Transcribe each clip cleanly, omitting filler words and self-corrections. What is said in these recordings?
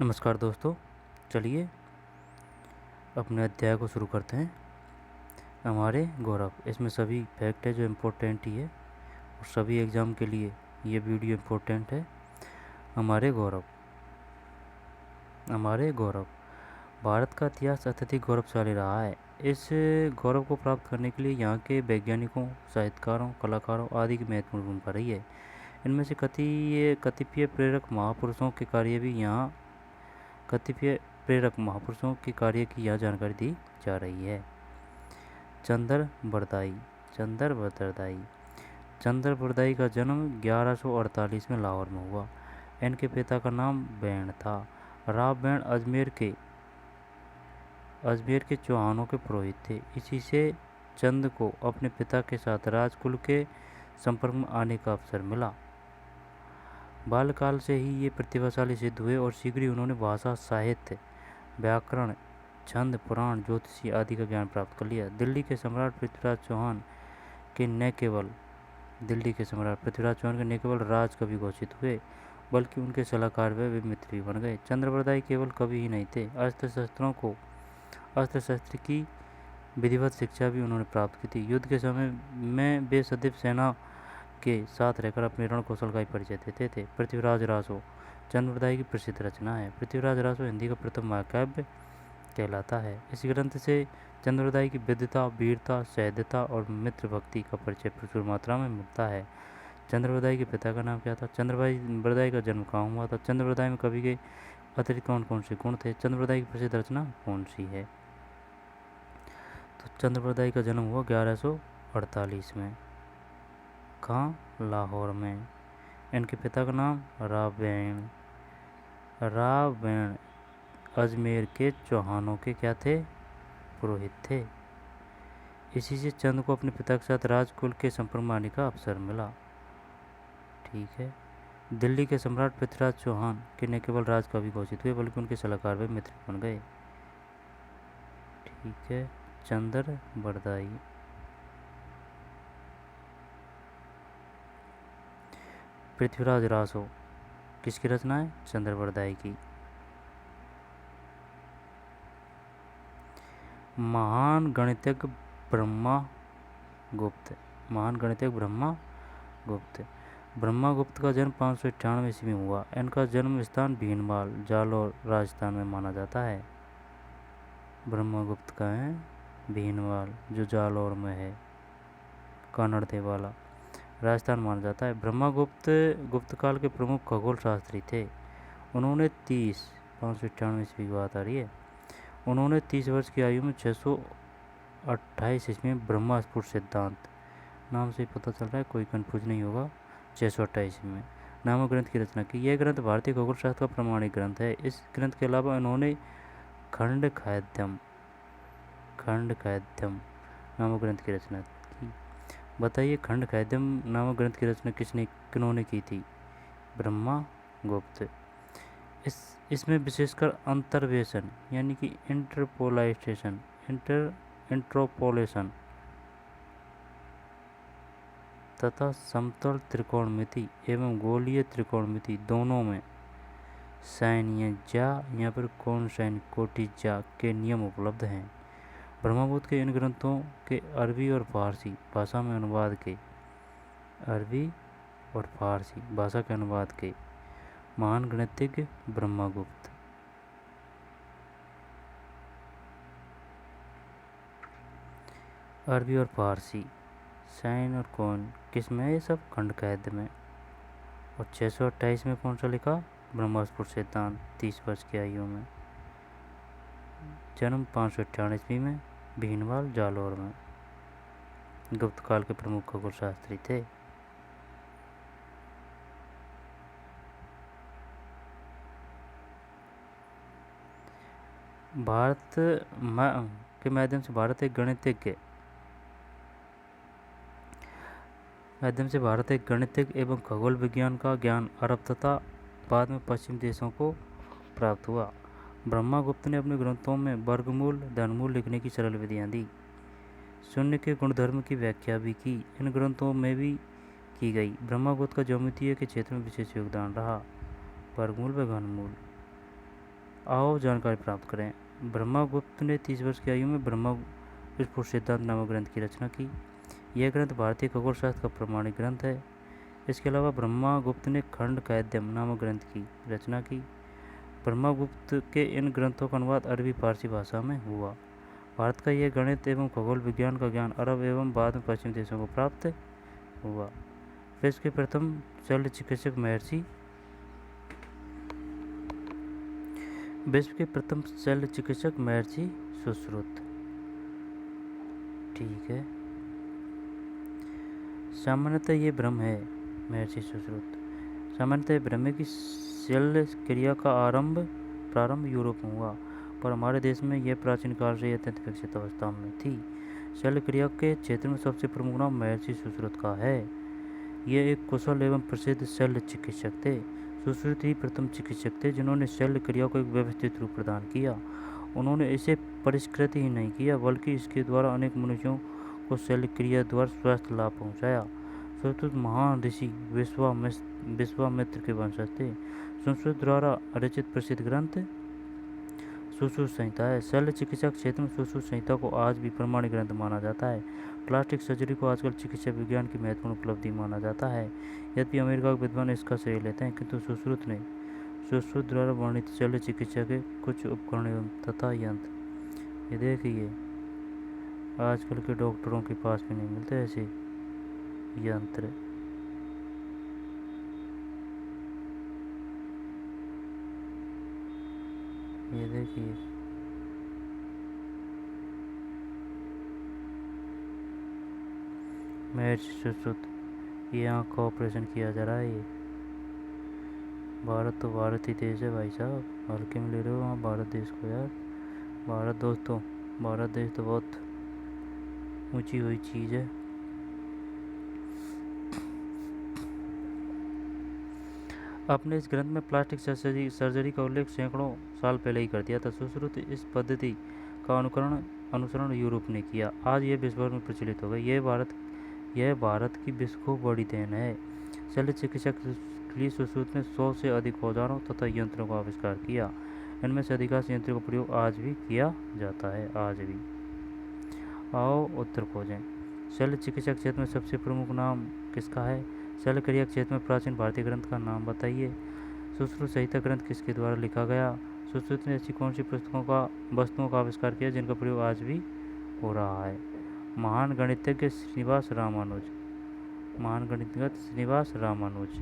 नमस्कार दोस्तों। चलिए अपने अध्याय को शुरू करते हैं। हमारे गौरव, इसमें सभी फैक्ट है जो इम्पोर्टेंट ही है और सभी एग्ज़ाम के लिए ये वीडियो इम्पोर्टेंट है। हमारे गौरव। भारत का इतिहास अत्यधिक गौरवशाली रहा है। इस गौरव को प्राप्त करने के लिए यहाँ के वैज्ञानिकों, साहित्यकारों, कलाकारों आदि की महत्वपूर्ण भूमिका रही है। इनमें से कतिपय प्रेरक महापुरुषों के कार्य की यहाँ जानकारी दी जा रही है। चंद्र बरदाई का जन्म 1148 में लाहौर में हुआ। इनके पिता का नाम बैण था। राव बैण अजमेर के चौहानों के पुरोहित थे। इसी से चंद को अपने पिता के साथ राजकुल के संपर्क में आने का अवसर मिला। बालकाल से ही ये प्रतिभाशाली सिद्ध हुए और शीघ्र ही उन्होंने भाषा, साहित्य, व्याकरण, छंद, पुराण, ज्योतिषी आदि का ज्ञान प्राप्त कर लिया। दिल्ली के सम्राट पृथ्वीराज चौहान के न केवल राज कवि घोषित हुए, बल्कि उनके सलाहकार व मित्र भी बन गए। चंद्रबरदाई केवल कवि ही नहीं थे, अस्त्र शस्त्र की विधिवत शिक्षा भी उन्होंने प्राप्त की थी। युद्ध के समय में वे सदैव सेना के साथ रहकर अपने रण कौशल का परिचय देते थे। पृथ्वीराज रासो चंद्रबरदाई की प्रसिद्ध रचना है। पृथ्वीराज रासो हिंदी का प्रथम महाकाव्य कहलाता है। इस ग्रंथ से चंद्रबरदाई की विद्वता, वीरता, सहृदयता और मित्र भक्ति का परिचय प्रचुर मात्रा में मिलता है। चंद्रबरदाई के पिता का नाम क्या था? चंद्रबरदाई का जन्म कहाँ हुआ था? चंद्रबरदाई में कवि के अतिरिक्त कौन कौन से गुण थे? चंद्रबरदाई की प्रसिद्ध रचना कौन सी है? तो चंद्रबरदाई का जन्म हुआ 1148 में। कहाँ? लाहौर में। इनके पिता का नाम राव बैण अजमेर के चौहानों के क्या थे? पुरोहित थे। इसी से चंद को अपने पिता के साथ राजकुल के संपर्क में आने का अवसर मिला। ठीक है। दिल्ली के सम्राट पृथ्वीराज चौहान के न केवल राज कवि घोषित हुए, बल्कि उनके सलाहकार व मित्र बन गए। ठीक है। चंद्रबरदाई। पृथ्वीराज रासो किसकी रचना है? चंद्रबरदाई की। महान गणितज्ञ ब्रह्मगुप्त का जन्म 598 ईस्वी में हुआ। इनका जन्म स्थान भीनमाल, जालौर, राजस्थान में माना जाता है। ब्रह्मगुप्त का है भीनमाल, जो जालौर में है, कन्नड़ देवाला, राजस्थान माना जाता है। ब्रह्मगुप्त गुप्त काल के प्रमुख खगोल शास्त्री थे। उन्होंने 598 ईस्वी की बात आ रही है। उन्होंने 30 वर्ष की आयु में 628 ईस्वी में ब्रह्मस्फुट सिद्धांत नाम से पता चल रहा है, कोई कंफ्यूज नहीं होगा, 628 में नामक ग्रंथ की रचना की। यह ग्रंथ भारतीय खगोल शास्त्र का प्रमाणिक ग्रंथ है। इस ग्रंथ के अलावा उन्होंने खंडकाव्यम नामक ग्रंथ की रचना की। बताइए, खंडकाव्यम नामक ग्रंथ की रचना किन्होंने की थी? ब्रह्मगुप्त। इसमें विशेषकर अंतर्वेशन यानी कि इंट्रोपोलेशन तथा समतल त्रिकोणमिति एवं गोलीय त्रिकोणमिति दोनों में सैन्य या फिर कौन सैन्य कोटि जा के नियम उपलब्ध हैं। ब्रह्मगुप्त के इन ग्रंथों के अरबी और फारसी भाषा के अनुवाद के महान गणितज्ञ ब्रह्मगुप्त। अरबी और फारसी, साइन और कौन किस में? ये सब खंडकाव्य में। और 628 में कौन सा लिखा? ब्रह्मस्फुट सिद्धांत, 30 वर्ष की आयु में। जन्म 598 ईस्वी में, भीनमाल, जालौर में। गुप्त काल के प्रमुख खगोल शास्त्री थे। भारत के माध्यम से भारत एक गणितज्ञ एवं खगोल विज्ञान का ज्ञान अरब तथा बाद में पश्चिम देशों को प्राप्त हुआ। ब्रह्मगुप्त ने अपने ग्रंथों में वर्गमूल, धनमूल लिखने की सरल विधियाँ दी। शून्य के गुणधर्म की व्याख्या भी की इन ग्रंथों में भी की गई। ब्रह्मगुप्त का ज्योमेट्री के क्षेत्र में विशेष योगदान रहा। वर्गमूल व घनमूल। आओ जानकारी प्राप्त करें। ब्रह्मगुप्त ने 30 वर्ष की आयु में ब्रह्म स्फुट सिद्धांत नामक ग्रंथ की रचना की। यह ग्रंथ भारतीय खगोल शास्त्र का प्रमाणिक ग्रंथ है। इसके अलावा ब्रह्मगुप्त ने खंड कैद्यम नामक ग्रंथ की रचना की। ब्रह्मगुप्त के इन ग्रंथों का अनुवाद अरबी फारसी भाषा में हुआ। भारत का यह गणित एवं खगोल विज्ञान का ज्ञान अरब एवं बाद में पश्चिमी देशों को प्राप्त हुआ। विश्व के प्रथम शल्य चिकित्सक महर्षि सुश्रुत। ठीक है, सामान्यतः ये ब्रह्म है। महर्षि सुश्रुत। सामान्यतः ब्रह्म की शल्य क्रिया का प्रारंभ यूरोप में हुआ, पर हमारे देश में यह प्राचीन काल से अत्यंत विकसित अवस्था में थी। शल्य क्रिया के क्षेत्र में सबसे प्रमुख नाम महर्षि सुश्रुत का है। ये एक कुशल एवं प्रसिद्ध शल्य चिकित्सक थे। सुश्रुत ही प्रथम चिकित्सक थे जिन्होंने शल्य क्रिया को एक व्यवस्थित रूप प्रदान किया। उन्होंने इसे परिष्कृत ही नहीं किया, बल्कि इसके द्वारा अनेक मनुष्यों को शल्य क्रिया द्वारा स्वास्थ्य लाभ पहुँचाया। सुश्रुत महान ऋषि विश्वामित्र के वंशज थे। सुश्रुत द्वारा रचित प्रसिद्ध ग्रंथ सुश्रुत संहिता है। शल्य चिकित्सा क्षेत्र में सुश्रुत संहिता को आज भी प्रमाणिक ग्रंथ माना जाता है। प्लास्टिक सर्जरी को आजकल चिकित्सा विज्ञान की महत्वपूर्ण उपलब्धि माना जाता है। यद्यपि अमेरिका के विद्वान इसका श्रेय लेते हैं, किंतु सुश्रुत द्वारा वर्णित शल्य चिकित्सा के कुछ उपकरण एवं तथा यंत्र, ये देखिए आजकल के डॉक्टरों के पास भी नहीं मिलते ऐसे यंत्र। ये देखिए महर्षि सुश्रुत, ये आँख का ऑपरेशन किया जा रहा है। ये भारत तो भारत ही देश है भाई साहब, हल्के में ले रहे हो वहाँ भारत देश को यार। भारत देश तो बहुत ऊंची हुई चीज़ है। आपने इस ग्रंथ में प्लास्टिक सर्जरी का उल्लेख सैकड़ों साल पहले ही कर दिया था। सुश्रुत इस पद्धति का अनुसरण यूरोप ने किया। आज यह विश्व भर में प्रचलित हो गई। यह भारत की विश्व को बड़ी देन है। शल्य चिकित्सा के लिए सुश्रुत ने 100 से अधिक औजारों तथा यंत्रों का आविष्कार किया। इनमें से अधिकांश यंत्रों का प्रयोग आज भी किया जाता है। आज भी। आओ उत्तर खोजें। शल्य चिकित्सा क्षेत्र में सबसे प्रमुख नाम किसका है? शल्य क्रिया क्षेत्र में प्राचीन भारतीय ग्रंथ का नाम बताइए। सुश्रुत संहिता ग्रंथ किसके द्वारा लिखा गया? सुश्रुत ने ऐसी कौन सी वस्तुओं का आविष्कार किया जिनका प्रयोग आज भी हो रहा है? महान गणितज्ञ श्रीनिवास रामानुज। महान गणितज्ञ श्रीनिवास रामानुज।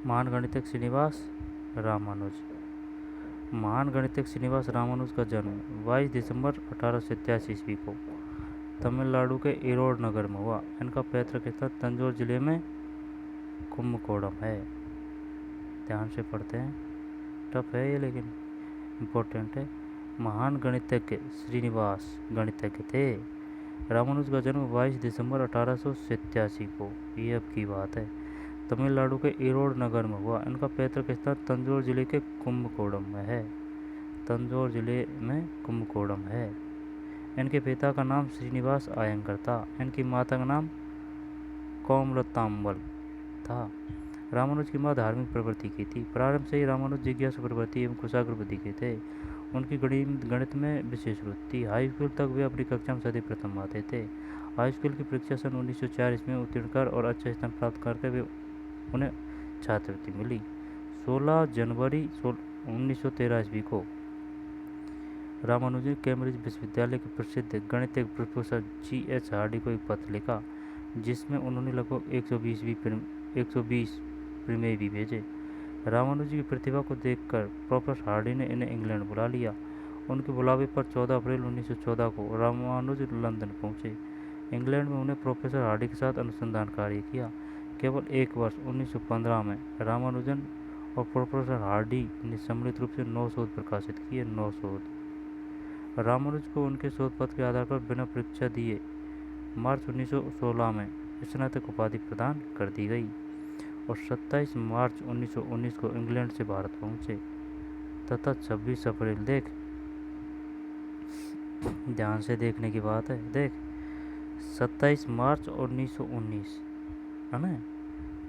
महान गणितज्ञ श्रीनिवास रामानुज। महान गणितज्ञ श्रीनिवास रामानुज का जन्म 22 दिसंबर 1887 ईस्वी को तमिलनाडु के ईरोड नगर में हुआ। इनका पैतृक स्थल तंजौर जिले में कुम्भकोणम है। ध्यान से पढ़ते हैं, टफ है ये लेकिन इम्पोर्टेंट है। महान गणितज्ञ श्रीनिवास गणितज्ञ थे। रामानुज का जन्म 22 दिसंबर 1887 को, ये अब की बात है, तमिलनाडु के ईरोड नगर में हुआ। इनका पैतृक स्थल तंजौर जिले के कुम्भकोणम में है। तंजौर जिले में कुम्भकोणम है। इनके पिता का नाम श्रीनिवास अयंगर था। इनकी माता का नाम कोमलतांबल था। रामानुज की माँ धार्मिक प्रवृत्ति की थी। प्रारंभ से ही रामानुज जिज्ञासु प्रवृत्ति एवं कुशाग्र बुद्धि के थे। उनकी गणित में विशेष रुचि थी। हाई स्कूल तक वे अपनी कक्षा में सदैव प्रथम आते थे। हाई स्कूल की परीक्षा सन 1904 में उत्तीर्ण कर और अच्छा स्थान प्राप्त करके वे उन्हें छात्रवृत्ति मिली। 16 जनवरी 1913 ईस्वी को रामानुज ने कैम्ब्रिज विश्वविद्यालय के प्रसिद्ध गणितज्ञ प्रोफेसर G.H. हार्डी को एक पत्र लिखा, जिसमें उन्होंने लगभग 120 प्रमेय भी भेजे। रामानुज की प्रतिभा को देखकर प्रोफेसर हार्डी ने इन्हें इंग्लैंड बुला लिया। उनके बुलावे पर 14 अप्रैल 1914 को रामानुज लंदन पहुंचे। इंग्लैंड में उन्हें प्रोफेसर हार्डी के साथ अनुसंधान कार्य किया। केवल एक वर्ष 1915 में रामानुजन और प्रोफेसर हार्डी ने सम्मिलित रूप से 9 शोध प्रकाशित किए। 9 शोध। रामानुज को उनके शोध पत्र के आधार पर बिना परीक्षा दिए मार्च 1916 में स्नातक उपाधि प्रदान कर दी गई और 27 मार्च 1919 को इंग्लैंड से भारत पहुंचे तथा 26 अप्रैल ध्यान से देखने की बात है, 27 मार्च 1919 है ना,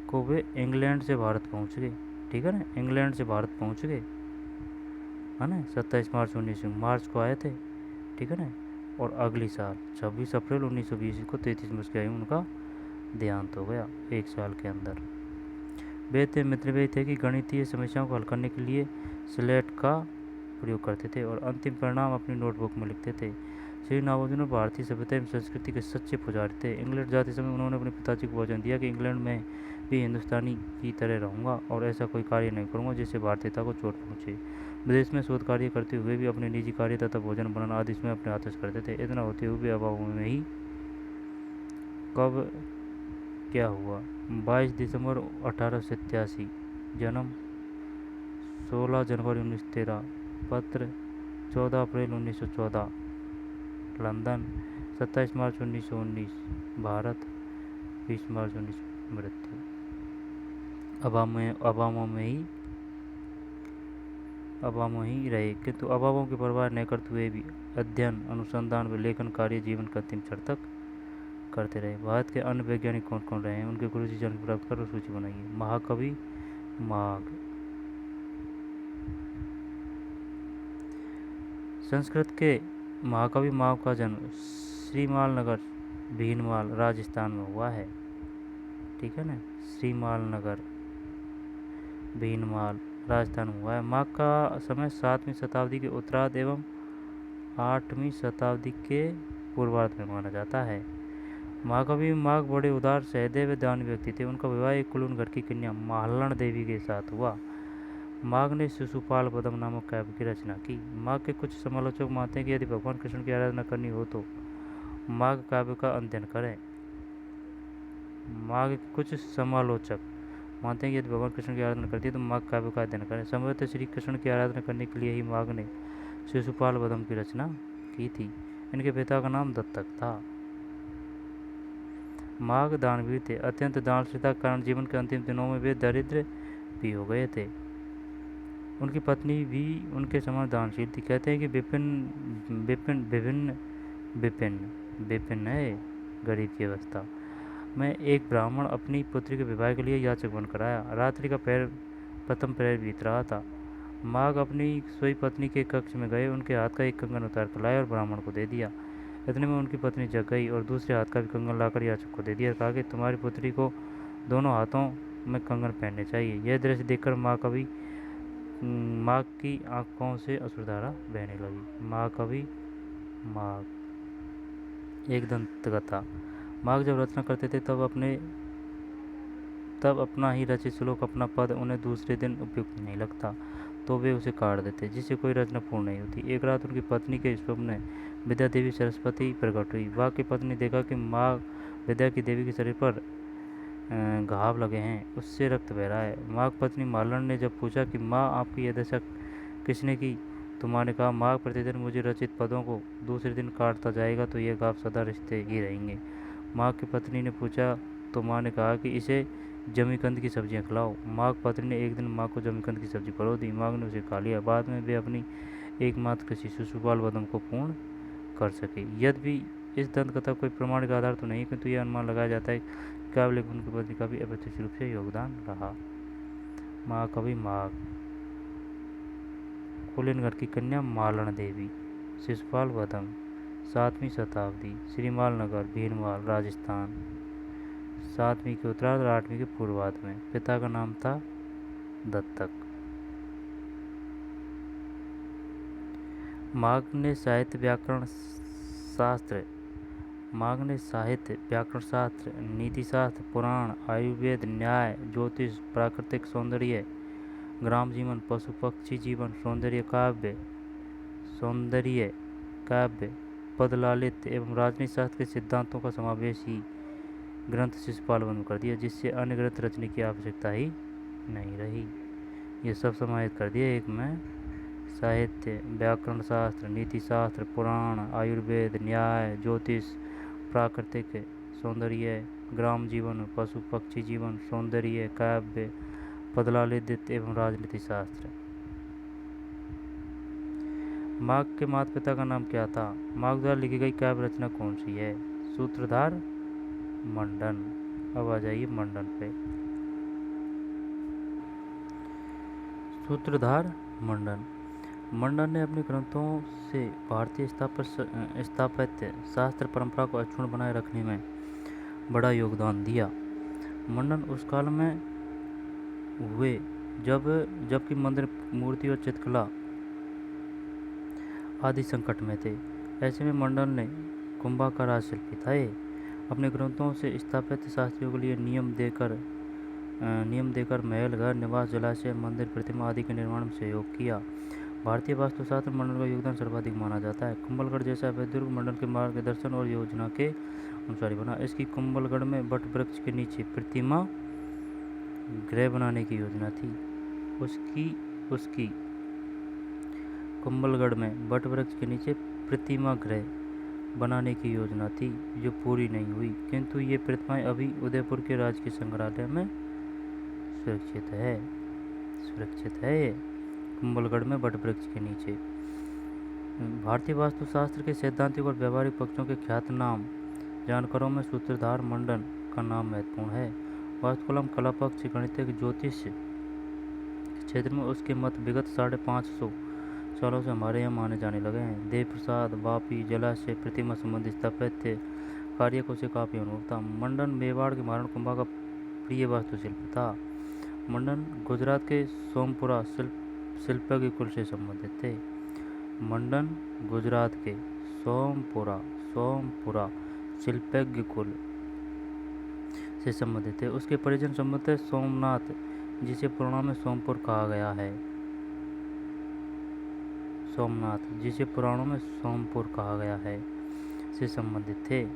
को वे इंग्लैंड से भारत पहुंच गए। ठीक है ना, इंग्लैंड से भारत पहुंच गए, है ना, 27 मार्च 1900 को आए थे, ठीक है ना। और अगली साल 26 अप्रैल 1920 को 33 वर्ष की आयु उनका देहांत हो गया, एक साल के अंदर। वे थे मित्र, वे थे कि गणितीय समस्याओं को हल करने के लिए स्लेट का प्रयोग करते थे और अंतिम परिणाम अपनी नोटबुक में लिखते थे। श्री नागार्जुन भारतीय सभ्यता एवं संस्कृति के सच्चे पुजारी थे। इंग्लैंड जाते समय उन्होंने अपने पिताजी को वचन दिया कि इंग्लैंड में भी हिंदुस्तानी की तरह रहूंगा और ऐसा कोई कार्य नहीं करूंगा जिससे भारतीयता को चोट पहुंचे। विदेश में शोध कार्य करते हुए भी अपने निजी कार्य तथा भोजन बनाना आदि में अपने हाथ करते थे। इतना होते हुए भी अभाव में ही कब क्या हुआ, 22 दिसंबर 1887 जन्म, 16 जनवरी 1913 पत्र, 14 अप्रैल 1914 लंदन, 27 मार्च 1919 भारत, 20 मार्च 19 मृत्यु। अभावों में ही रहे, किंतु अभावों की परवाह न करते हुए भी अध्ययन, अनुसंधान व लेखन कार्य जीवन का अंतिम क्षण तक करते रहे। भारत के अन्य वैज्ञानिक कौन कौन रहे हैं, उनके गुरु जी जानकारी प्राप्त कर सूची बनाइए। महाकवि माघ। संस्कृत के महाकवि माघ का जन्म श्रीमाल नगर भीनमाल राजस्थान में हुआ है, ठीक है ना, श्रीमाल नगर भीनमाल राजस्थान में हुआ है। माघ का समय 7वीं शताब्दी के उत्तरार्ध एवं 8वीं शताब्दी के पूर्वार्ध में माना जाता है। महाकवि माघ बड़े उदार, सहदेव व दानी व्यक्ति थे। उनका विवाह एक कुलीन घर की कन्या माहलण देवी के साथ हुआ। माघ ने शिशुपाल पद्म नामक काव्य की रचना की। माघ के कुछ समालोचक मानते हैं कि यदि भगवान कृष्ण की आराधना करनी हो तो माघ काव्य का अध्ययन करें। माघ के कुछ समालोचक मानते हैं कि यदि भगवान कृष्ण की आराधना करती है तो माघ काव्य का अध्ययन करें। संभवतः श्री कृष्ण की आराधना करने के लिए ही माघ ने शिशुपाल पद्म की रचना की थी। इनके पिता का नाम दत्तक था। माघ दानवीर थे। अत्यंत दानशीलता के कारण जीवन के अंतिम दिनों में वे दरिद्र भी हो गए थे। उनकी पत्नी भी उनके समान दानशील थी। कहते हैं कि विपिन है गरीब की अवस्था में एक ब्राह्मण अपनी पुत्री के विवाह के लिए याचक बनकर आया। रात्रि का प्रथम प्रहर बीत रहा था। माघ अपनी सोई पत्नी के कक्ष में गए, उनके हाथ का एक कंगन उतार कर लाए और ब्राह्मण को दे दिया। इतने में उनकी पत्नी जग गई और दूसरे हाथ का भी कंगन लाकर याचक को दे दिया। कहा कि तुम्हारी पुत्री को दोनों हाथों में कंगन पहनने चाहिए। यह दृश्य देखकर माघ की आंखों से अश्रुधारा बहने लगी। महाकवि माघ। एक दंत कथा। माघ जब रचना करते थे तब अपना ही रचित श्लोक, अपना पद उन्हें दूसरे दिन उपयुक्त नहीं लगता तो वे उसे काट देते, जिससे कोई रचना पूर्ण नहीं होती। एक रात उनकी पत्नी के स्वप्न में विद्या देवी सरस्वती प्रकट हुई। माघ की पत्नी देखा कि माँ विद्या की देवी के शरीर पर घाव लगे हैं, उससे रक्त बह रहा है। माघ पत्नी मालन ने जब पूछा कि माँ आपकी यह दशा किसने की, तो माँ ने कहा माघ प्रतिदिन मुझे रचित पदों को दूसरे दिन काटता जाएगा तो ये घाव सदा रिश्ते ही रहेंगे। माघ की पत्नी ने पूछा तो माँ ने कहा कि इसे जमीकंद की सब्जियां खिलाओ। माघ पत्नी ने एक दिन माँ को जमीकंद की सब्जी परोस दी। माघ ने उसे खा लिया। बाद में वे अपनी एकमात्र कृषि शिशुपाल पद्म को पूर्ण कर सके। यद्यपि इस दंत कथा कोई प्रमाणिक आधार तो नहीं, किंतु यह अनुमान लगाया जाता है कि काव्य लेखन की पत्नी का भी अप्रत्यक्ष रूप से योगदान रहा। महाकवि माघ। कुलीनगढ़ की कन्या मालन देवी, शिशुपाल पद्म, 7वीं शताब्दी, श्रीमाल नगर भीनमाल राजस्थान, 7वीं के उत्तरार्ध और 8वीं के पूर्वार्ध में। पिता का नाम था दत्तक। माघ ने साहित्य व्याकरण शास्त्र, नीति शास्त्र, पुराण, आयुर्वेद, न्याय, ज्योतिष, प्राकृतिक सौंदर्य, ग्राम जीवन, पशु पक्षी जीवन, सौंदर्य काव्य, पदलालित्य एवं राजनीति शास्त्र के सिद्धांतों का समावेशी ग्रंथ शिशुपाल पद्म कर दिया, जिससे अन्य ग्रंथ रचने की आवश्यकता ही नहीं रही। ये सब समाहित कर दिया एक में। साहित्य, व्याकरण शास्त्र, नीति शास्त्र, पुराण, आयुर्वेद, न्याय, ज्योतिष, प्राकृतिक सौंदर्य, ग्राम जीवन, पशु पक्षी जीवन, सौंदर्य काव्य, पदलालित्य एवं राजनीति शास्त्र। माघ के माता पिता का नाम क्या था? माघ द्वारा लिखी गई काव्य रचना कौन सी है? सूत्रधार, मंडन। अब आ जाइए मंडन पे। सूत्रधार मंडन। मंडन ने अपने ग्रंथों से भारतीय स्थापत्य शास्त्र परंपरा को अक्षुण्ण बनाए रखने में बड़ा योगदान दिया। मंडन उस काल में हुए जबकि मंदिर, मूर्ति और चित्रकला आदि संकट में थे। ऐसे में मंडन ने कुंभकार आदि शिल्पी थे। अपने ग्रंथों से स्थापत्य शास्त्रियों के लिए नियम देकर महल, घर, निवास, जलाशय, मंदिर, प्रतिमा आदि के निर्माण में सहयोग किया। भारतीय वास्तुशास्त्र में मंडन का योगदान सर्वाधिक माना जाता है। कुंभलगढ़ जैसा अभय दुर्ग मंडन के मार्गदर्शन और योजना के अनुसार बना। इसकी कुंभलगढ़ में वट वृक्ष के नीचे प्रतिमा गृह बनाने की योजना थी। उसकी कुंभलगढ़ में वट वृक्ष के नीचे प्रतिमा गृह बनाने की योजना थी, जो पूरी नहीं हुई, किंतु ये प्रतिमाएं अभी उदयपुर के राजकीय संग्रहालय में सुरक्षित है ये कुंभलगढ़ में वट वृक्ष के नीचे। भारतीय वास्तुशास्त्र के सैद्धांतिक और व्यावहारिक पक्षों के ख्यातनाम जानकारों में सूत्रधार मंडन का नाम महत्वपूर्ण है। वास्तुकला, कला पक्ष, गणितिक, ज्योतिष क्षेत्र में उसके मत विगत 550 सालों से हमारे यहाँ माने जाने लगे हैं। देव प्रसाद, वापी, जलाशय, प्रतिमा संबंधी स्थापत्य कार्य को से काफ़ी अनुभव था। मंडन मेवाड़ के महाराणा कुंभा का प्रिय वास्तुशिल्प था। मंडन गुजरात के सोमपुरा शिल्पज्ञ कुल से संबंधित थे। मंडन गुजरात के सोमपुरा शिल्पज्ञ कुल से संबंधित थे। उसके परिजन संबंधित सोमनाथ, जिसे पुराणों में सोमपुर कहा गया है। से संबंधित थे।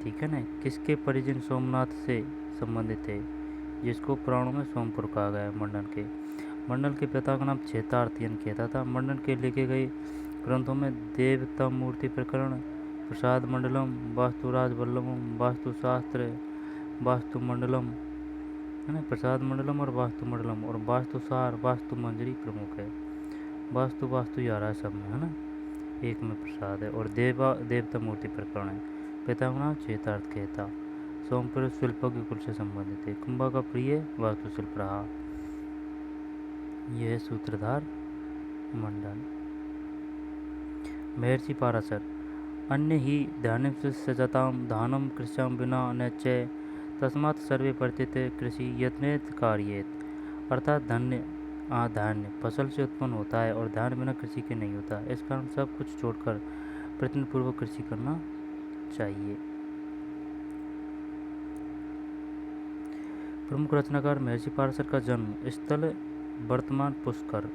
ठीक है ना। किसके परिजन सोमनाथ से संबंधित थे, जिसको पुराणों में सोमपुर कहा गया है। मंडन के पिता का नाम क्षेत्रार्थ कहता था। मंडन के लिखे गए ग्रंथों में देवता मूर्ति प्रकरण, प्रसाद मंडलम, वास्तुराज वल्लभम, वास्तुशास्त्र, वास्तुमंडलम है ना, प्रसाद मंडलम और वास्तुमंडलम, और वास्तुसार, वास्तु मंजरी प्रमुख है। वास्तु यारा सब में है ना, एक में प्रसाद है। और देवता मूर्ति प्रकरण है। पिता का नाम क्षेत्रार्थ कहता। सोमपुर शिल्पज्ञ कुल से संबंधित है। कुंभा का प्रिय वास्तुशिल्प रहा। यह सूत्रधार मंडन। महर्षि पाराशर। अन्य ही ध्यान सजताम धानम कृष्याम बिना नचय तस्मात् सर्वे प्रत्यत कृषि यत्नेत कार्येत। अर्थात धान्य फसल से उत्पन्न होता है और धान बिना कृषि के नहीं होता। इस कारण सब कुछ छोड़कर प्रयत्नपूर्वक कृषि करना चाहिए। प्रमुख रचनाकार महर्षि पाराशर का जन्म स्थल वर्तमान पुष्कर।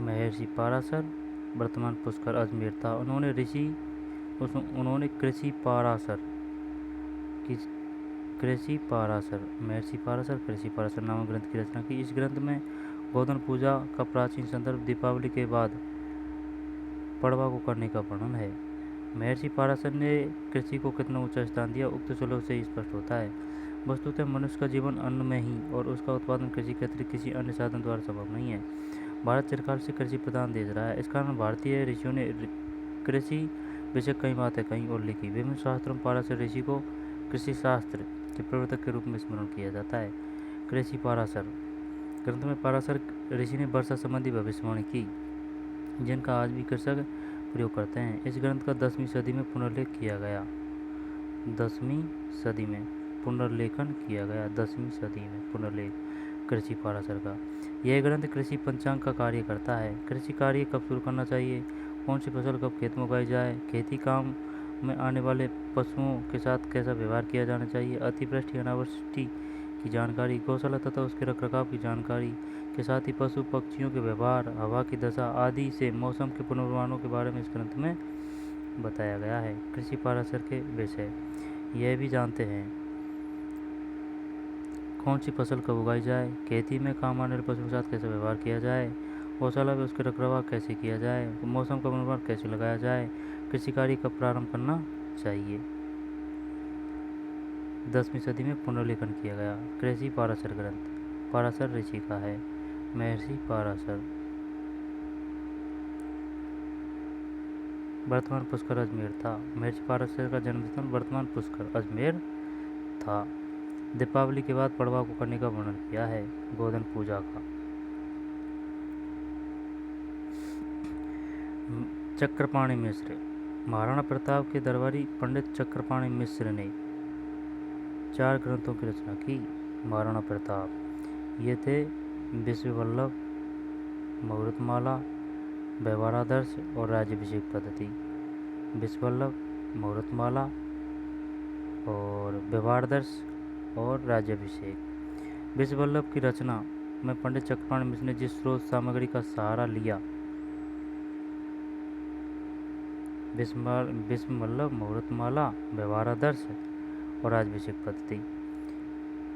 महर्षि पाराशर वर्तमान पुष्कर अजमेर था। उन्होंने कृषि पाराशर नामक ग्रंथ की रचना की। इस ग्रंथ में गोधन पूजा का प्राचीन संदर्भ, दीपावली के बाद पड़वा को करने का वर्णन है। महर्षि पाराशर ने कृषि को कितना ऊंचा स्थान दिया, उक्त श्लोक से ही स्पष्ट होता है। वस्तुतः मनुष्य का जीवन अन्न में ही और उसका उत्पादन कृषि के अतिरिक्त किसी अन्य साधन द्वारा संभव नहीं है। भारत चिरकाल से कृषि प्रधान देश रहा है। इस कारण भारतीय ऋषियों ने कृषि विषय कई बातें कहीं और लिखी। विभिन्न शास्त्रों में पाराशर ऋषि को कृषि शास्त्र के प्रवर्तक के रूप में स्मरण किया जाता है। कृषि पाराशर ग्रंथ में पाराशर ऋषि ने वर्षा संबंधी भविष्यवाणी की, जिनका आज भी कृषक प्रयोग करते हैं। इस ग्रंथ का 10वीं सदी में पुनर्लेख किया गया। 10वीं सदी में पुनर्लेखन किया गया। 10वीं सदी में पुनर्लेख कृषि पाराशर का। यह ग्रंथ कृषि पंचांग का कार्य करता है। कृषि कार्य कब शुरू करना चाहिए, कौन सी फसल कब खेत में उगाई जाए, खेती काम में आने वाले पशुओं के साथ कैसा व्यवहार किया जाना चाहिए, अतिवृष्टि अनावृष्टि की जानकारी, गौशाला तथा उसके रखरखाव की जानकारी के साथ ही पशु पक्षियों के व्यवहार, हवा की दशा आदि से मौसम के पूर्वानुमानों के बारे में इस ग्रंथ में बताया गया है। कृषि पाराशर के विषय यह भी जानते हैं कौन सी फसल कब उगाई जाए, खेती में काम आने वाले पशुओं के साथ कैसे व्यवहार किया जाए, गौशाला में उसके रखरखाव कैसे किया जाए, मौसम का पूर्वानुमान कैसे लगाया जाए, कृषि कार्य कब प्रारंभ करना चाहिए। 10वीं सदी में पुनर्लेखन किया गया। कृषि पाराशर ग्रंथ पाराशर ऋषि का है। महर्षि पाराशर वर्तमान पुष्कर अजमेर था। महर्षि पाराशर का जन्म स्थान वर्तमान पुष्कर अजमेर था। दीपावली के बाद पड़वा को करने का वर्णन किया है, गोधन पूजा का। चक्रपाणि मिश्र, महाराणा प्रताप के दरबारी पंडित चक्रपाणि मिश्र ने 4 ग्रंथों की रचना की। महाराणा प्रताप ये थे विश्ववल्लभ, मुहूर्तमाला, व्यवहारादर्श और राज्याभिषेक पद्धति। विश्ववल्लभ, मुहूर्तमाला और व्यवहारादर्श और राज्याभिषेक। विश्ववल्लभ की रचना में पंडित चक्रपाणि मिश्र ने जिस स्रोत सामग्री का सहारा लिया, विश्ववल्लभ, मुहूर्तमाला, व्यवहारादर्श और राज्याभिषेक पद्धति।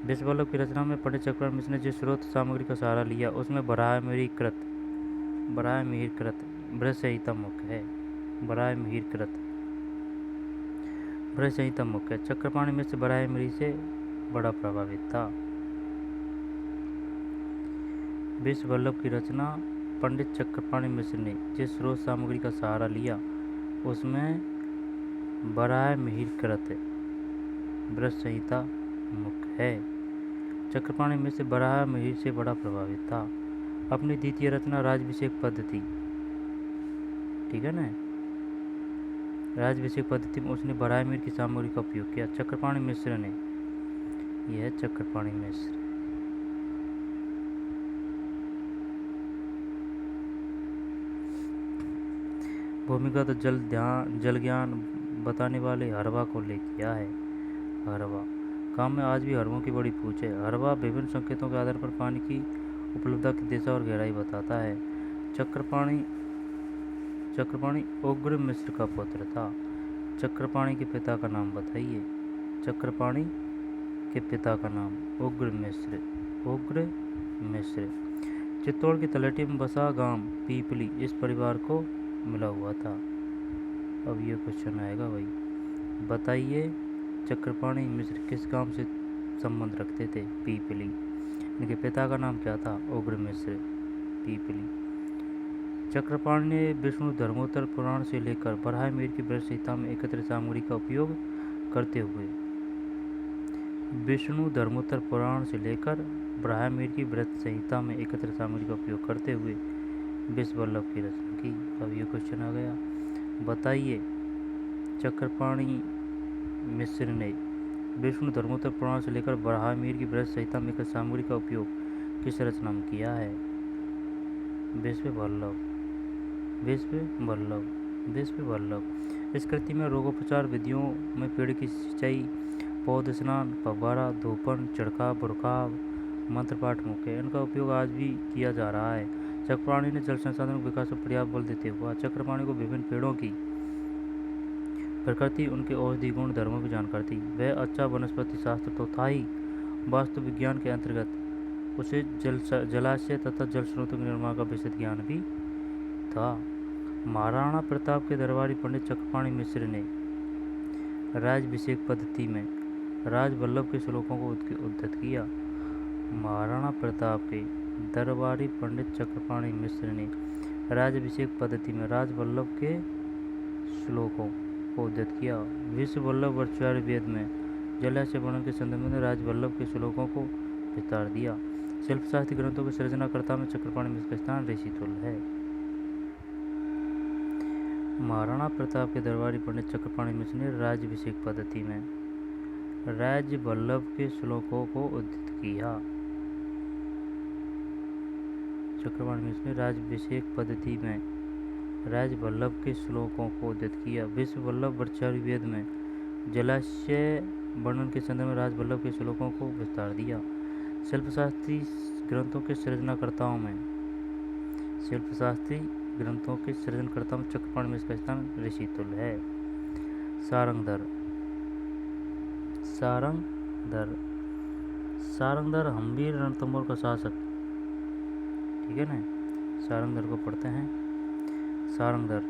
विश्ववल्लभ की रचना में पंडित चक्रपाणि मिश्र ने जिस स्रोत सामग्री का सहारा लिया उसमें बराहमिहीरकृत बृहत संहिता मुख्य है। बराहमिहीरकृत बृहत संहिता मुख्य है। चक्रपाणि मिश्र बराहमिहीर से बड़ा प्रभावित था। विश्ववल्लभ की रचना पंडित चक्रपाणि मिश्र ने जिस स्रोत सामग्री का सहारा लिया उसमें बराहमिहीरकृत बृहत संहिता मुख्य है। चक्रपाणि मिश्र बराहमिहीर से बड़ा प्रभावित था। अपनी द्वितीय रचना राज्याभिषेक पद्धति, ठीक है ना, राज्याभिषेक पद्धति में उसने बराहमिहीर की सामग्री का उपयोग किया। चक्रपाणि मिश्र ने, यह चक्रपाणि मिश्र भूमिगत जल ज्ञान बताने वाले हरवा को ले किया है। हरवा काम में आज भी हरवों की बड़ी पूछ है। हरवा विभिन्न संकेतों के आधार पर पानी की उपलब्धता की दिशा और गहराई बताता है। चक्रपाणि उग्र मिश्र का पुत्र था। चक्रपाणि के पिता का नाम बताइए। चक्रपाणि के पिता का नाम उग्र मिश्र। चित्तौड़ की तलहटी में बसा गांव पीपली इस परिवार को मिला हुआ था। अब ये क्वेश्चन आएगा भाई, बताइए चक्रपाणि मिश्र किस गांव से संबंध रखते थे? पीपली। इनके पिता का नाम क्या था? उग्र मिश्र। पीपली। चक्रपाणि ने विष्णु धर्मोत्तर पुराण से लेकर बराहमिहीर की बृहत संहिता में एकत्रित सामग्री का उपयोग करते हुए विष्णु धर्मोत्तर पुराण से लेकर बराहमिहीर की बृहत संहिता में एकत्रित सामग्री का उपयोग करते हुए विश्ववल्लभ की रचना की। अब ये क्वेश्चन आ गया, बताइए चक्रपाणि मिश्र ने विष्णु धर्मोत्तर पुराण से लेकर बराहमिहीर की बृहत संहिता में एकत्रित सामग्री का उपयोग किस रचना में किया है? विश्ववल्लभ। इस कृति में रोगोपचार विधियों में पेड़ की सिंचाई, पौध स्नान, फव्वारा, धूपन, छिड़काव, बुरकाव, मंत्र पाठ मुख्य है। इनका उपयोग आज भी किया जा रहा है। चक्रपाणि ने जल संसाधनों के विकास पर पर्याप्त बल देते हुए चक्रपाणि को विभिन्न पेड़ों की प्रकृति, उनके औषधि गुण धर्मों की जानकारी थी। वह अच्छा वनस्पति शास्त्र तो था ही, वास्तु विज्ञान के अंतर्गत उसे जलाशय तथा जल स्रोतों के निर्माण का विशद ज्ञान भी था। महाराणा प्रताप के दरबारी पंडित चक्रपाणि मिश्र ने राज्याभिषेक पद्धति में राजवल्लभ के श्लोकों को उद्धृत किया। महाराणा प्रताप के दरबारी पंडित चक्रपाणि मिश्र ने राज्याभिषेक पद्धति में राजवल्लभ के श्लोकों को उद्धृत किया। विश्ववल्लभ वर्षाचार्य वेद में जलाशय वर्णन के संदर्भ में राजवल्लभ के श्लोकों को विस्तार दिया। शिल्पशास्त्री ग्रंथों के सृजनाकर्ता में चक्रपाणि मिश्र का स्थान ऋषितुल्य है। महाराणा प्रताप के दरबारी पंडित चक्रपाणि मिश्र ने राज्याभिषेक पद्धति में राजवल्लभ के श्लोकों को उद्धृत किया। चक्रपाणि मिश्र ने राज्याभिषेक पद्धति में राजवल्लभ के श्लोकों को उद्धृत किया। विश्ववल्लभ वर्षाचार्य वेद में जलाशय वर्णन के संदर्भ में राजवल्लभ के श्लोकों को विस्तार दिया। शिल्पशास्त्री ग्रंथों के सृजनकर्ताओं में चक्रपाणि मिश्र का स्थान ऋषितुल्य है। सारंगधर हम्बीर रणथंभौर का शासक, ठीक है ना, सारंगधर को पढ़ते हैं। सारंगधर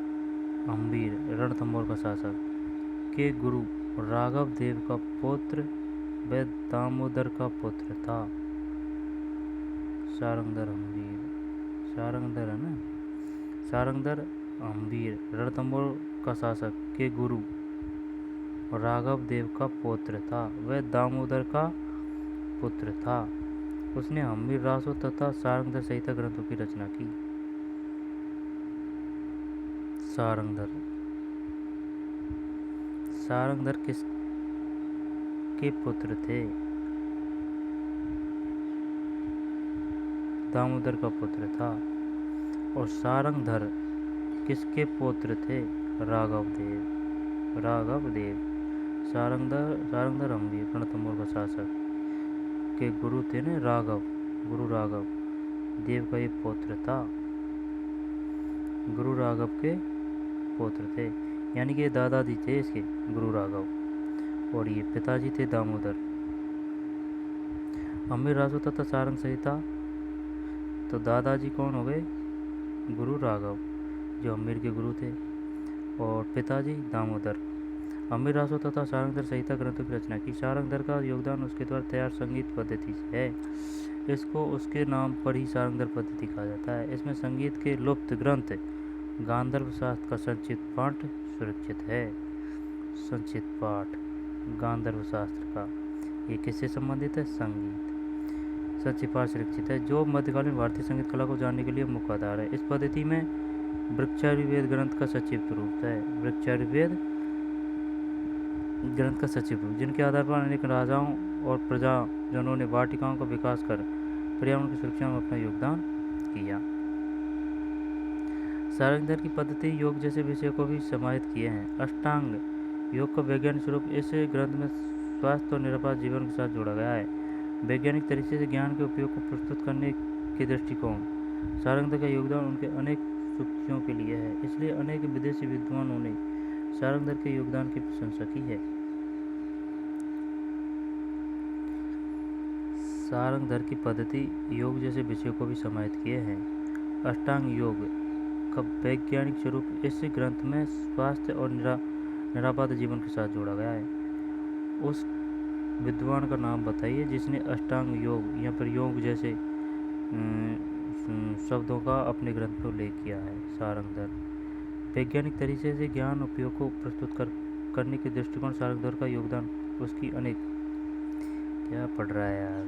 हम्बीर रणथंभौर का शासक के गुरु राघव देव का पुत्र व दामोदर का पुत्र था। सारंगधर है ना, सारंगधर हम्बीर रणथंभौर का शासक के गुरु राघव देव का पुत्र था। वह दामोदर का पुत्र था। उसने हम्मीर रासो तथा सारंगधर संहिता ग्रंथों की रचना की। सारंगधर सारंगधर किसके पुत्र थे? दामोदर का पुत्र था। और सारंगधर किसके पुत्र थे? राघव देव। सारंगधर हम्मीर रणथंभौर का शासक के गुरु थे ने गुरु राघव देव का ये पुत्र था। गुरु राघव के पुत्र थे, यानी कि दादाजी थे इसके, गुरु राघव, और ये पिताजी थे दामोदर। हम्मीर रासो तथा सारंग संहिता, तो दादाजी कौन हो गए? गुरु राघव, जो हम्मीर के गुरु थे, और पिताजी दामोदर। हम्मीर रासो तथा सारंगधर संहिता ग्रंथों की रचना की। सारंगधर का योगदान उसके द्वारा तैयार संगीत पद्धति से है। इसको उसके नाम पर ही सारंगधर पद्धति कहा जाता है। इसमें संगीत के लुप्त ग्रंथ गांधर्व शास्त्र का संचित पाठ सुरक्षित है। संचित पाठ गांधर्व शास्त्र का, ये किससे संबंधित है? संगीत। संचित पाठ सुरक्षित है, जो मध्यकालीन भारतीय संगीत कला को जानने के लिए मुख्य आधार है। इस पद्धति में वृक्षायुर्वेद ग्रंथ का संक्षिप्त रूप है। वृक्षायुर्वेद ग्रंथ का संक्षिप्त रूप, जिनके आधार पर अनेक राजाओं और प्रजाजनों ने वाटिकाओं का विकास कर पर्यावरण की सुरक्षा में अपना योगदान किया। सारंगधर की पद्धति योग जैसे विषयों को भी समाहित किए हैं। अष्टांग योग का वैज्ञानिक स्वरूप इस ग्रंथ में स्वास्थ्य और निरापद जीवन के साथ जोड़ा गया है। वैज्ञानिक तरीके से ज्ञान के उपयोग को प्रस्तुत करने के दृष्टिकोण सारंगधर का योगदान उनके अनेक सूक्तियों के लिए है। इसलिए अनेक विदेशी विद्वानों ने सारंगधर के योगदान की प्रशंसा की है। सारंगधर की पद्धति योग जैसे विषयों को भी समाहित किए हैं। अष्टांग योग का वैज्ञानिक स्वरूप इस ग्रंथ में स्वास्थ्य और निरापद जीवन के साथ जोड़ा गया है। उस विद्वान का नाम बताइए जिसने अष्टांग योग, यहाँ पर योग जैसे शब्दों का अपने ग्रंथ में उल्लेख किया है। सारंगधर वैज्ञानिक तरीके से ज्ञान उपयोग को प्रस्तुत करने के दृष्टिकोण सारंगधर का योगदान उसकी अनेक, क्या पढ़ रहा है यार।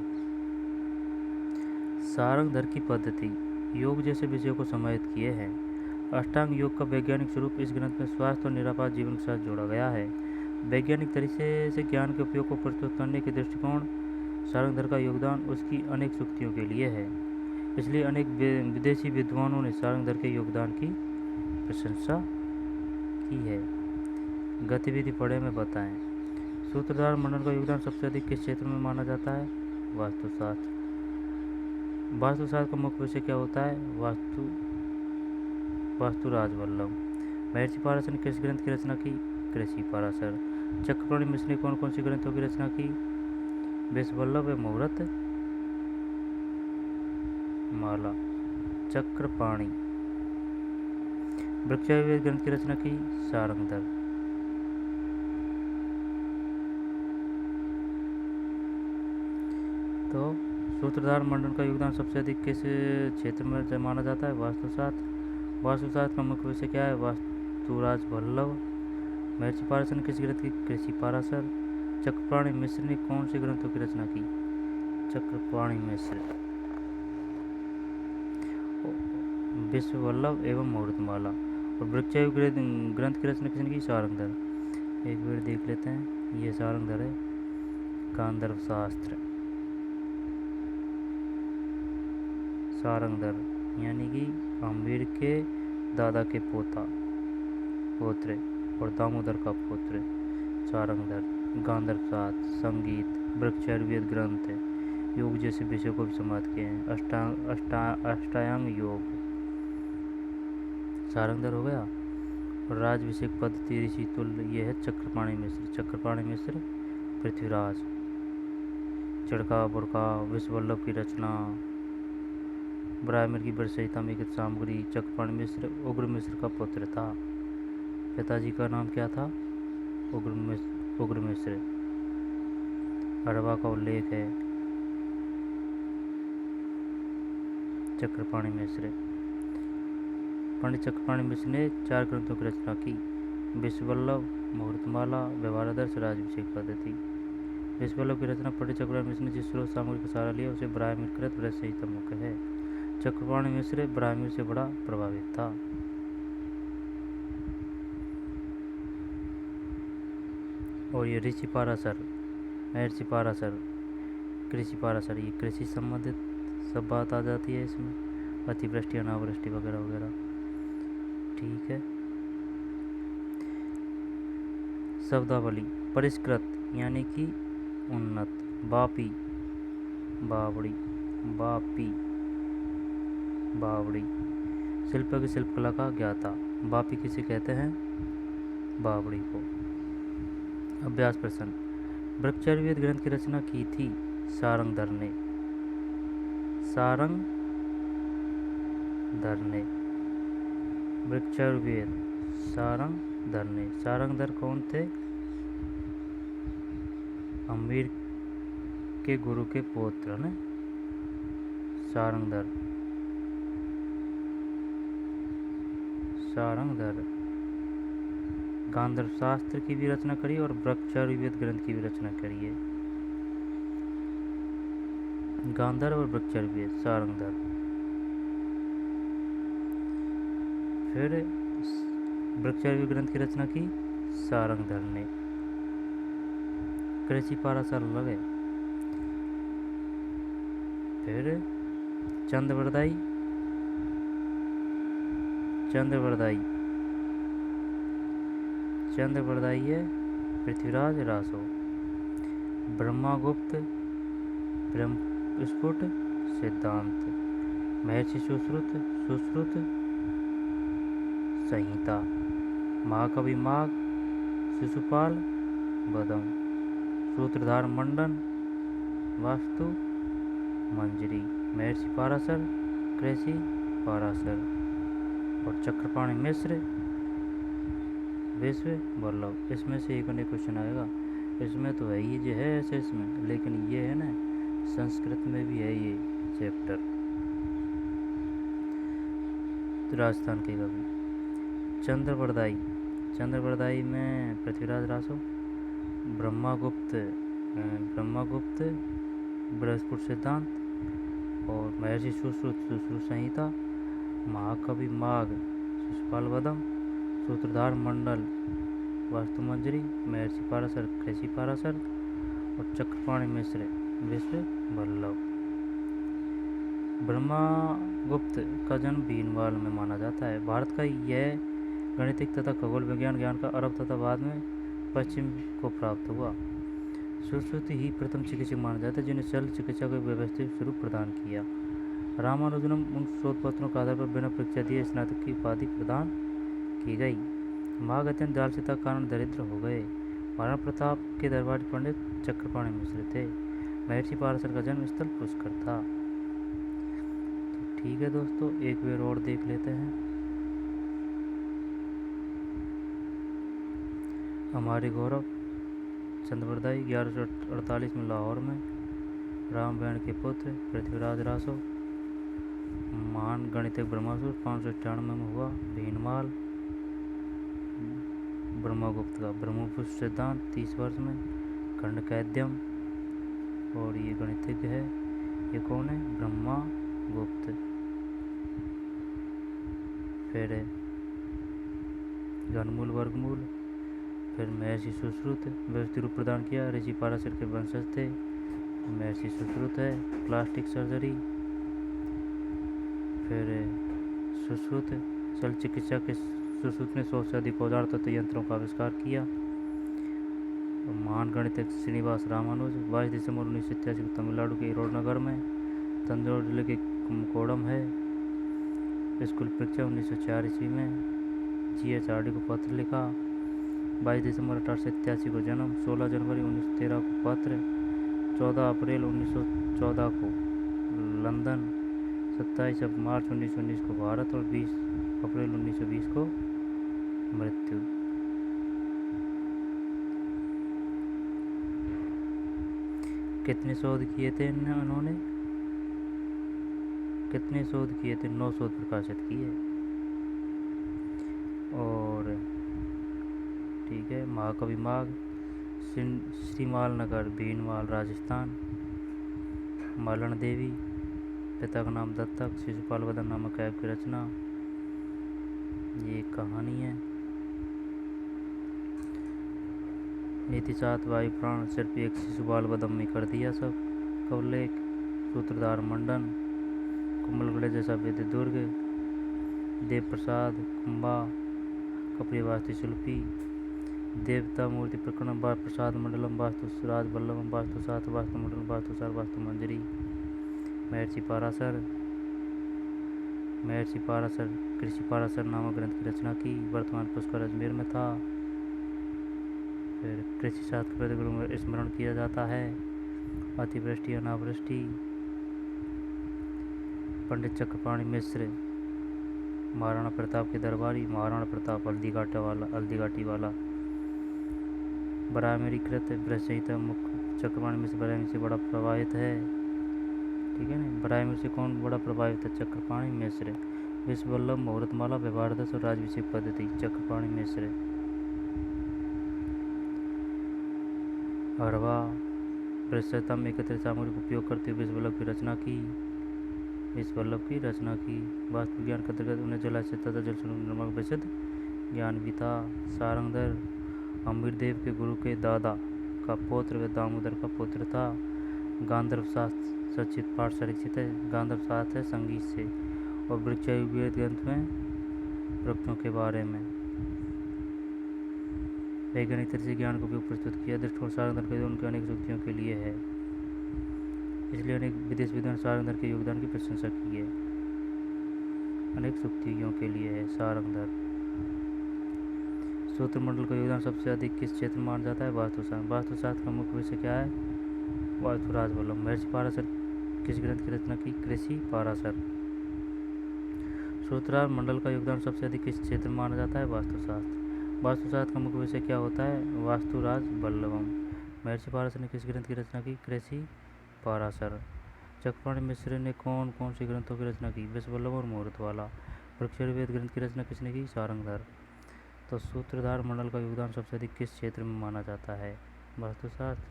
सारंगधर की पद्धति योग जैसे विषयों को समाहित किए हैं। अष्टांग योग का वैज्ञानिक स्वरूप इस ग्रंथ में स्वास्थ्य और निरापद जीवन के साथ जोड़ा गया है। वैज्ञानिक तरीके से ज्ञान के उपयोग को प्रस्तुत करने के दृष्टिकोण सारंगधर का योगदान उसकी अनेक सूक्तियों के लिए है। इसलिए अनेक विदेशी विद्वानों ने सारंगधर के योगदान की प्रशंसा की है। गतिविधि पढ़े में बताएं। सूत्रधार मंडल का योगदान सबसे अधिक किस क्षेत्र में माना जाता है? वास्तुशास्त्र। वास्तुशास्त्र का मुख्य विषय क्या होता है? वास्तु राजवल्लभ। महर्षि पाराशर ने किस ग्रंथ की रचना की? कृषि पाराशर। चक्रपाणि मिश्र ने कौन कौन सी ग्रंथों की रचना की? विश्ववल्लभ व मुहूर्त माला। चक्रपाणि। वृक्षायुर्वेद ग्रंथ की रचना की? सारंगधर। तो सूत्रधार मंडल का योगदान सबसे अधिक किस क्षेत्र में माना जाता है? वास्तुशास्त्र। वास्तुशास्त्र का मुख्य विषय क्या है? वास्तुराज वल्लभ। महर्षि पाराशर ने किस ग्रंथ की? कृषि पाराशर। चक्रपाणि मिश्र ने कौन से ग्रंथों की रचना की? चक्रपाणि मिश्र। विश्ववल्लभ एवं मुहूर्तमाला। और वृक्षायुर्वेद ग्रंथ की रचना किसने की? सारंगधर। एक बार देख लेते हैं, ये सारंगधर है। गांधर्व शास्त्र। सारंगधर यानी कि हम्मीर के दादा के पोत्र और दामोदर का पुत्र सारंगधर। गांधर्व शास्त्र, संगीत, वृक्षायुर्वेद ग्रंथ, योग जैसे विषयों को भी समाप्त किए हैं। अष्टांग योग सारंगधर हो गया। और राजभिषेक पद्धति ऋषि तुल्य, ये है चक्रपाणि मिश्र। चक्रपाणि मिश्र पृथ्वीराज। चड़का बुड़का, विश्ववल्लभ की रचना, ब्राह्मण की बरसहिता में सामग्री। चक्रपाणि मिश्र उग्र मिश्र का पुत्र था। पिताजी का नाम क्या था? उग्र मिश्र। अरवा का उल्लेख है। चक्रपाणि मिश्र। पंडित चक्रपाणि मिश्र ने 4 ग्रंथों की रचना की। विश्ववल्लभ, मुहूर्तमाला, व्यवहारादर्श, राजभिषेक पद्धति। विश्ववल्लभ की रचना पढ़ी चक्रपाणि मिश्र ने जिस स्रोत सामग्री का सहारा लिया उसे ब्राह्मीकृत ब्रज संहिता मुख्य है। चक्रपाणि मिश्र ब्राह्मी से बड़ा प्रभावित था। और ये ऋषि पाराशर, महर्षि पाराशर, कृषि पाराशर, ये कृषि संबंधित सब बात आ जाती है इसमें, अतिवृष्टि अनावृष्टि वगैरह वगैरह। ठीक है। शब्दावली परिष्कृत यानी कि उन्नत, बापी बावड़ी, बापी बावड़ी, शिल्प की शिल्पकला का ज्ञाता, बापी किसे कहते हैं? बावड़ी को। अभ्यास प्रश्न, वृक्षायुर्वेद ग्रंथ की रचना की थी सारंगधर ने। सारंगधर ने वृक्षायुर्वेद सारंगधर ने। सारंगधर कौन थे? अम्बीर के गुरु के पुत्र ने सारंगधर। सारंगधर गांधर्व शास्त्र की भी रचना करी और वृक्षायुर्वेद ग्रंथ की भी रचना करी है। गांधर्व और वृक्षायुर्वेद सारंगधर। फिर वृक्षायुर्वेद ग्रंथ की रचना की सारंगधर ने। कृषि पाराशर लगे। फिर चंद्रवरदाई, चंद्रवरदाई, चंद्रवरदाई है पृथ्वीराज रासो। ब्रह्मागुप्त ब्रह्मस्फुट सिद्धांत, महर्षि सुश्रुत, सुश्रुत संहिता, महाकवि माघ, शिशुपाल बदम, सूत्रधार मंडन, वास्तु मंजरी, महर्षि पाराशर, कृषि पाराशर और चक्रपाणि मिश्र विश्ववल्लभ। इसमें से एक क्वेश्चन आएगा। इसमें तो है ये जो है ऐसे इसमें, लेकिन ये है ना संस्कृत में भी है ये चैप्टर। तो राजस्थान के कवि चंद्रवरदाई, चंद्रवरदाई में पृथ्वीराज रासो, ब्रह्मागुप्त बृहस्पति सिद्धांत और महर्षि सुश्रुत, सुश्रुत संहिता, महाकवि माघ, शिशुपाल वदम, सूत्रधार मंडल, वास्तुमंजरी, महर्षि पाराशर, कृषि पाराशर और चक्रपाणि मिश्र विश्ववल्लभ। ब्रह्मागुप्त का जन्म भीनमाल में माना जाता है। भारत का यह गणितिक तथा खगोल विज्ञान ज्ञान का अरब तथा बाद में पश्चिम को प्राप्त हुआ। सुश्रुत ही प्रथम चिकित्सक माना जाता है जिन्हें शल्य चिकित्सा को व्यवस्थित स्वरूप प्रदान किया। रामानुजनम उन शोध पत्रों के आधार पर बिना परीक्षा दिए स्नातक की उपाधि प्रदान की गई। माघ अत्यंत आलस्यता के कारण दरिद्र हो गए। महाराणा प्रताप के दरबारी पंडित चक्रपाणि मिश्र थे। महर्षि पाराशर का जन्म स्थल पुष्कर था। तो ठीक है दोस्तों, एक बार और देख लेते हैं। हमारे गौरव चंद्रवरदाई 1148 में लाहौर में, रामबैन के पुत्र पृथ्वीराज रासो, महान गणितज्ञ ब्रह्मासुर 591 में हुआ। भीनमाल ब्रह्मगुप्त का ब्रह्मपुत्र सिद्धांत 30 वर्ष में। खंडकैद्यम और ये गणितज्ञ है, ये कौन है? ब्रह्मगुप्त। फिर घनमूल वर्गमूल, फिर महर्षि सुश्रुत व्यवस्थित रूप प्रदान किया। ऋषि पाराशर के वंशज थे। महर्षि सुश्रुत है प्लास्टिक सर्जरी। फिर सुश्रुत शल्य चिकित्सा के सुश्रुत ने 100 से अधिक औजार तथा यंत्रों का आविष्कार किया। महान गणितज्ञ श्रीनिवास रामानुज 22 दिसंबर 1987 को तमिलनाडु के ईरोड नगर में, तंजावुर जिले के कुम्कोडम है। स्कूल परीक्षा 1904 ईस्वी में। GHRD को पत्र लिखा। 22 दिसंबर 1887 को जन्म, 16 जनवरी 1913 को पत्र, 14 अप्रैल 1914 को लंदन, 27 मार्च 1919 को भारत और 20 अप्रैल 1920 को मृत्यु। कितने शोध किए थे इन्होंने? कितने शोध किए थे? 9 शोध प्रकाशित किए। और ठीक है, महाकवि माघ, श्रीमाल नगर भीनमाल राजस्थान। मालन देवी, पिता का नाम दत्तक, शिशुपाल वदन नामक काव्य की रचना। ये कहानी है। नीति सात वायु प्राण सिर्फ एक शिशुपाल वदम में कर दिया सब। कवलेख, सूत्रधार मंडन, कुंभलगढ़ जैसा वेद दुर्ग, देव प्रसाद, कुंभा, कपड़ी वास्तुशिल्पी, देवता मूर्ति प्रकरण, प्रसाद मंडलम, वास्तु राज वल्लभम, वास्तु सात, वास्तु मंडलम, वास्तु सार, वास्तु मंजरी। महर्षि पाराशर, महर्षि पाराशर कृषि पाराशर नामक ग्रंथ की रचना की। वर्तमान पुष्कर अजमेर में था। फिर कृषि शास्त्र के गुरु में स्मरण किया जाता है। अतिवृष्टि अनावृष्टि, पंडित चक्रपाणि मिश्र, महाराणा प्रताप के दरबारी, महाराणा प्रताप हल्दी वाला। ब्राह्मणीकृत ब्रज संहिता मुख्य चक्रपाणि मिश्र ब्राह्मणी से बड़ा प्रभावित है। ठीक है ना। ब्राह्मणी से कौन बड़ा प्रभावित है? चक्रपाणि मिश्र। विश्व वल्लभ, मुहूर्तमाला, व्यवहारदर्श और राजभिषेक पद्धति, चक्रपाणि मिश्र। अरवा, ब्रजसंहिता में एकत्रित सामग्री का उपयोग करते हुए विश्व वल्लभ की रचना की। विश्व वल्लभ की रचना की। वास्तु विज्ञान के अंतर्गत उन्हें जलाशय तथा जल निर्माण प्रसिद्ध ज्ञान भी था। सारंगधर अम्बिरदेव के गुरु के दादा का पौत्र व दामोदर का पुत्र था। गांधर्व शास्त्र सचित पाठ संरक्षित है। गांधर्व शास्त्र है संगीत से। और वृक्षायुर्वेद ग्रंथ में वृक्षों के बारे में वैज्ञानिक तरह से ज्ञान का उपयोग प्रस्तुत किया। दृष्टिकोण सारंगधर के उनके अनेक युक्तियों के लिए है, इसलिए अनेक विदेश विद्वान सारंगधर के योगदान की प्रशंसा की है। अनेक युक्तियों के लिए है सारंगधर। सूत्र मंडल का योगदान सबसे अधिक किस क्षेत्र में माना जाता है? वास्तुशास्त्र। वास्तुशास्त्र का मुख्य विषय क्या है? वास्तु राज वल्लभ। महर्षि पाराशर किस ग्रंथ की रचना की? कृषि पाराशर। सूत्रधार मंडल का योगदान सबसे अधिक किस क्षेत्र में माना जाता है? वास्तुशास्त्र। वास्तुशास्त्र का मुख्य विषय क्या होता है? वास्तु राज वल्लभम। महर्षि पाराशर ने किस ग्रंथ की रचना की? कृषि पाराशर। चक्रपाणि मिश्र ने कौन कौन सी ग्रंथों की रचना की? विश्व वल्लभ और मुहूर्तमाला। वृक्षायुर्वेद ग्रंथ की रचना किसने की? सारंगधर। तो सूत्रधार मंडल का योगदान सबसे अधिक किस क्षेत्र में माना जाता है? वास्तुशास्त्र,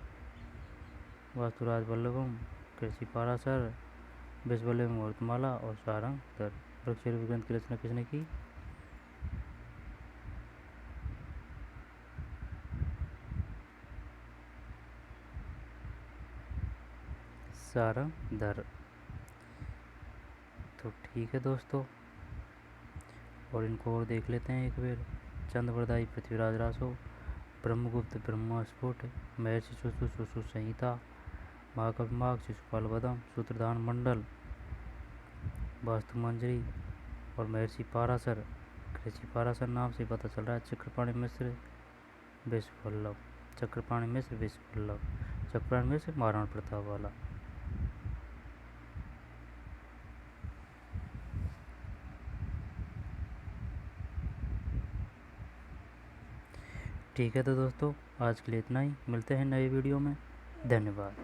वास्तुराज वल्लभम, कृषि पाराशर, विश्व वल्लभ मुहूर्तमाला और सारंगधर। वृक्षायुर्वेद ग्रंथ की रचना किसने की? सारंगधर। तो ठीक है दोस्तों, और इनको और देख लेते हैं एक बार। चंद्रवरदाई पृथ्वीराज रासो, ब्रह्मगुप्त ब्रह्मस्फुट, महर्षि सुश्रु संहिता, महाकवि माघ, शिशुपाल वदम, सूत्रधार मंडल, वास्तु मंजरी और महर्षि पाराशर। कृषि पाराशर नाम से पता चल रहा है। चक्रपाणि मिश्र, विश्व वल्लभ। चक्रपाणि मिश्र, विश्व वल्लभ। चक्रपाणि मिश्र महाराणा प्रताप वाला। ठीक है तो दोस्तों, आज के लिए इतना ही। मिलते हैं नए वीडियो में। धन्यवाद।